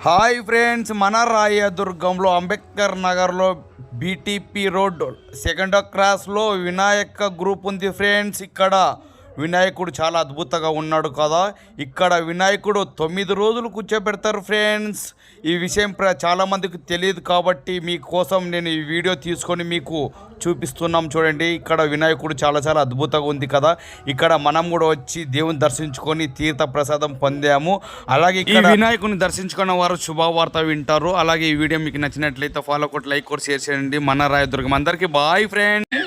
Hi friends, మన రాయదుర్గంలో అంబేద్కర్ నగర్లో బీటీపీ రోడ్ సెకండ్ క్రాస్లో వినాయక గ్రూప్ ఉంది ఫ్రెండ్స్. ఇక్కడ వినాయకుడు చాలా అద్భుతంగా ఉన్నాడు కదా. ఇక్కడ వినాయకుడు 9 రోజులు కూర్చోబెడతారు ఫ్రెండ్స్. ఈ విషయం చాలామందికి తెలియదు కాబట్టి మీకోసం నేను ఈ వీడియో తీసుకొని మీకు చూపిస్తున్నాం. చూడండి, ఇక్కడ వినాయకుడు చాలా చాలా అద్భుతంగా ఉంది కదా. ఇక్కడ మనం కూడా వచ్చి దేవుని దర్శించుకొని తీర్థ ప్రసాదం పొందాము. అలాగే ఈ వినాయకుని దర్శించుకున్న వారు శుభవార్త వింటారు. అలాగే ఈ వీడియో మీకు నచ్చినట్లయితే ఫాలో కొట్టి లైక్ కొట్టి షేర్ చేయండి. మన రాయదుర్గం అందరికీ బాయ్ ఫ్రెండ్స్.